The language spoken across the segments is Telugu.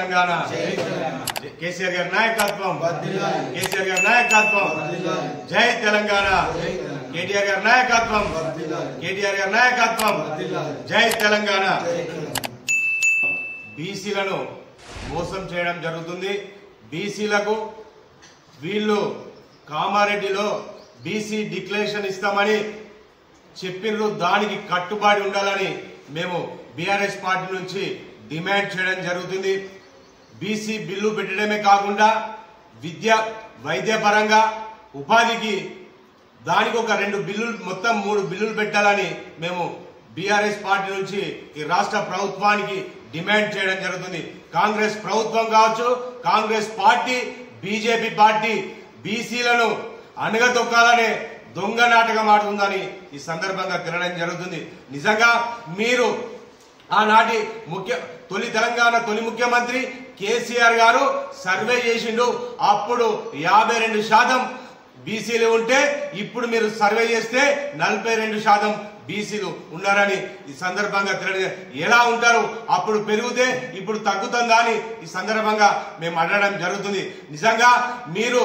తెలంగాణ కేసీఆర్ గారి నాయకత్వం కేసీఆర్ గారి నాయకత్వం జై తెలంగాణ కేటీఆర్ గారి నాయకత్వం కేటీఆర్ గారి నాయకత్వం జై తెలంగాణ బీసీలను మోసం చేయడం జరుగుతుంది బీసీలకు వీళ్ళు కామారెడ్డిలో బీసీ డిక్లరేషన్ ఇస్తామని చెప్పిండ్రు దానికి కట్టుబడి ఉండాలని మేము బీఆర్ఎస్ పార్టీ నుంచి డిమాండ్ చేయడం జరుగుతుంది బీసీ బిల్లు పెట్టడమే కాకుండా విద్య వైద్య పరంగా ఉపాధికి దానికి ఒక 2 బిల్లులు మొత్తం 3 బిల్లులు పెట్టాలని మేము బీఆర్ఎస్ పార్టీ నుంచి ఈ రాష్ట్ర ప్రభుత్వానికి డిమాండ్ చేయడం జరుగుతుంది కాంగ్రెస్ ప్రభుత్వం కావచ్చు కాంగ్రెస్ పార్టీ బీజేపీ పార్టీ బీసీలను అణగదొక్కాలనే దొంగ నాటకం ఆడుతుందని ఈ సందర్భంగా తెలడం జరుగుతుంది నిజంగా మీరు ఆనాటి తెలంగాణ తొలి ముఖ్యమంత్రి కేసీఆర్ గారు సర్వే చేసిండు అప్పుడు 52% బీసీలు ఉంటే ఇప్పుడు మీరు సర్వే చేస్తే 42% బీసీలు ఉన్నారని ఈ సందర్భంగా ఎలా ఉంటారు అప్పుడు పెరిగితే ఇప్పుడు తగ్గుతుందా అని ఈ సందర్భంగా మేము అడగడం జరుగుతుంది నిజంగా మీరు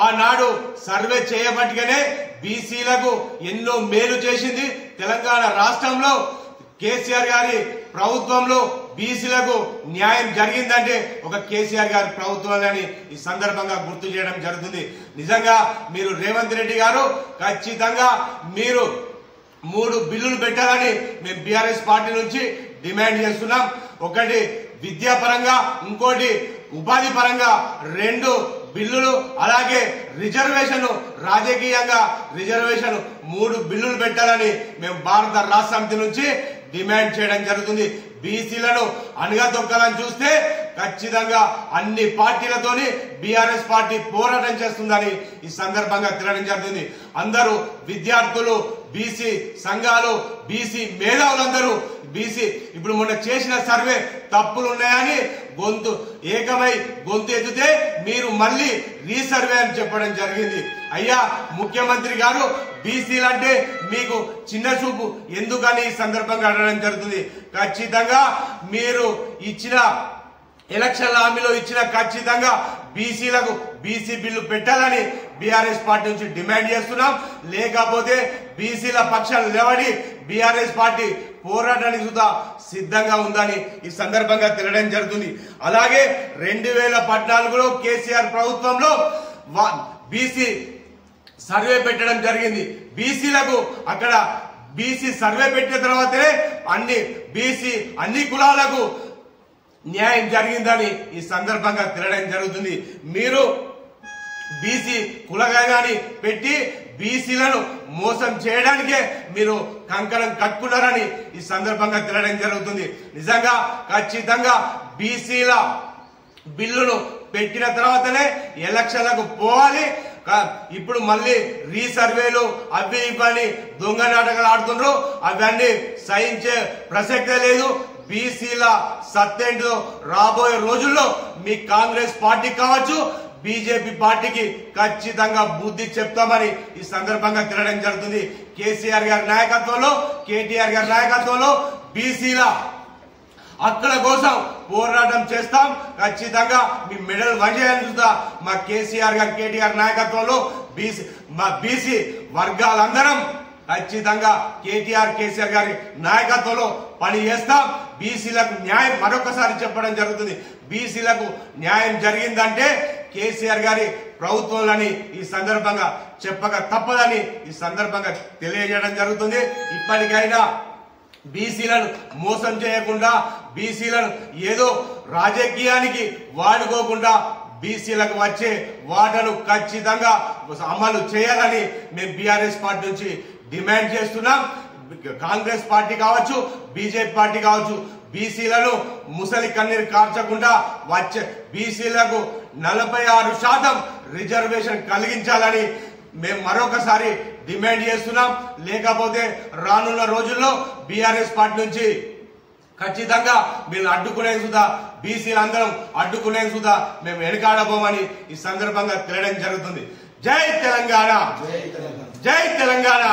ఆనాడు సర్వే చేయబట్టిగానే బీసీలకు ఎన్నో మేలు చేసింది తెలంగాణ రాష్ట్రంలో కేసీఆర్ గారి ప్రభుత్వంలో బీసీలకు న్యాయం జరిగిందంటే ఒక కేసీఆర్ గారి ప్రభుత్వాన్ని ఈ సందర్భంగా గుర్తు చేయడం జరుగుతుంది నిజంగా మీరు రేవంత్ రెడ్డి గారు ఖచ్చితంగా మీరు 3 బిల్లులు పెట్టాలని మేము బీఆర్ఎస్ పార్టీ నుంచి డిమాండ్ చేస్తున్నాం ఒకటి విద్యా పరంగా ఇంకోటి ఉపాధి పరంగా 2 బిల్లులు అలాగే రిజర్వేషన్ రాజకీయంగా రిజర్వేషన్ 3 బిల్లులు పెట్టాలని మేము భారత రాష్ట్ర సమితి నుంచి డిమాండ్ చేయడం జరుగుతుంది బీసీలను అణగదొక్కాలని చూస్తే ఖచ్చితంగా అన్ని పార్టీలతోని బీఆర్ఎస్ పార్టీ పోరాటం చేస్తుందని ఈ సందర్భంగా తెలడం జరుగుతుంది అందరూ విద్యార్థులు బీసీ సంఘాలు బీసీ మేధావులందరూ బీసీ ఇప్పుడు మొన్న చేసిన సర్వే తప్పులు ఉన్నాయని ఏకమై గొంతు ఎత్తితే మీరు మళ్ళీ రీసర్వే అని చెప్పడం జరిగింది అయ్యా ముఖ్యమంత్రి గారు బీసీలంటే మీకు చిన్న చూపు ఎందుకని ఈ సందర్భంగా అడగడం జరుగుతుంది ఖచ్చితంగా మీరు ఇచ్చిన ఎలక్షన్ హామీలో ఇచ్చిన ఖచ్చితంగా బీసీలకు బీసీ బిల్లు పెట్టాలని బీఆర్ఎస్ పార్టీ నుంచి డిమాండ్ చేస్తున్నాం లేకపోతే బీసీల పక్షాలు నిలబడి బీఆర్ఎస్ పార్టీ పోరాటానికి సుధా సిద్ధంగా ఉందని ఈ సందర్భంగా తెలడం జరుగుతుంది అలాగే 2014లో కేసీఆర్ ప్రభుత్వంలో బీసీ సర్వే పెట్టడం జరిగింది బీసీలకు అక్కడ బీసీ సర్వే పెట్టిన తర్వాతనే అన్ని కులాలకు న్యాయం జరిగిందని ఈ సందర్భంగా తెలడం జరుగుతుంది మీరు బీసీ కులగాని పెట్టి బీసీలను మోసం చేయడానికే మీరు కంకణం కట్టుకున్నారని ఈ సందర్భంగా తెలడం జరుగుతుంది నిజంగా ఖచ్చితంగా బీసీల బిల్లును పెట్టిన తర్వాతనే ఎలక్షన్లకు పోవాలి ఇప్పుడు మళ్ళీ రీసర్వేలు అవి ఇవన్నీ దొంగ నాటకాలు ఆడుతున్నారు అవన్నీ సహించే ప్రసక్తే లేదు బీసీల సత్తేంటో రాబోయే రోజుల్లో మీ కాంగ్రెస్ పార్టీ కావచ్చు బీజేపీ పార్టీకి ఖచ్చితంగా బుద్ధి చెప్తామని ఈ సందర్భంగా తెలడం జరుగుతుంది కేసీఆర్ గారి నాయకత్వంలో కేటీఆర్ గారి నాయకత్వంలో బీసీల హక్కుల కోసం పోరాటం చేస్తాం ఖచ్చితంగా మీ మెడల్ వంచేయాలని చూద్దాం మా కేసీఆర్ గారి కేటీఆర్ నాయకత్వంలో బీసీ వర్గాలందరం ఖచ్చితంగా కేటీఆర్ కేసీఆర్ గారి నాయకత్వంలో పని చేస్తాం బీసీలకు న్యాయం మరొకసారి చెప్పడం జరుగుతుంది బీసీలకు న్యాయం జరిగిందంటే కేసీఆర్ గారి ప్రభుత్వంలోని ఈ సందర్భంగా చెప్పక తప్పదని ఈ సందర్భంగా తెలియజేయడం జరుగుతుంది ఇప్పటికైనా బీసీలను మోసం చేయకుండా బీసీలను ఏదో రాజకీయానికి వాడుకోకుండా బీసీలకు వచ్చే వాటను ఖచ్చితంగా అమలు చేయాలని మేము బీఆర్ఎస్ పార్టీ నుంచి డిమాండ్ చేస్తున్నాం కాంగ్రెస్ పార్టీ కావచ్చు బీజేపీ పార్టీ కావచ్చు బీసీలను ముసలి కన్నీరు కార్చకుండా వచ్చే బీసీలకు 46% రిజర్వేషన్ కలిగించాలని మేము మరొకసారి డిమాండ్ చేస్తున్నాం లేకపోతే రానున్న రోజుల్లో బీఆర్ఎస్ పార్టీ నుంచి ఖచ్చితంగా మీరు అడ్డుకునే సుధా బీసీలందరం అడ్డుకునే సుధా మేము వెనకాడబోమని ఈ సందర్భంగా తెలడం జరుగుతుంది జై తెలంగాణ జై తెలంగాణ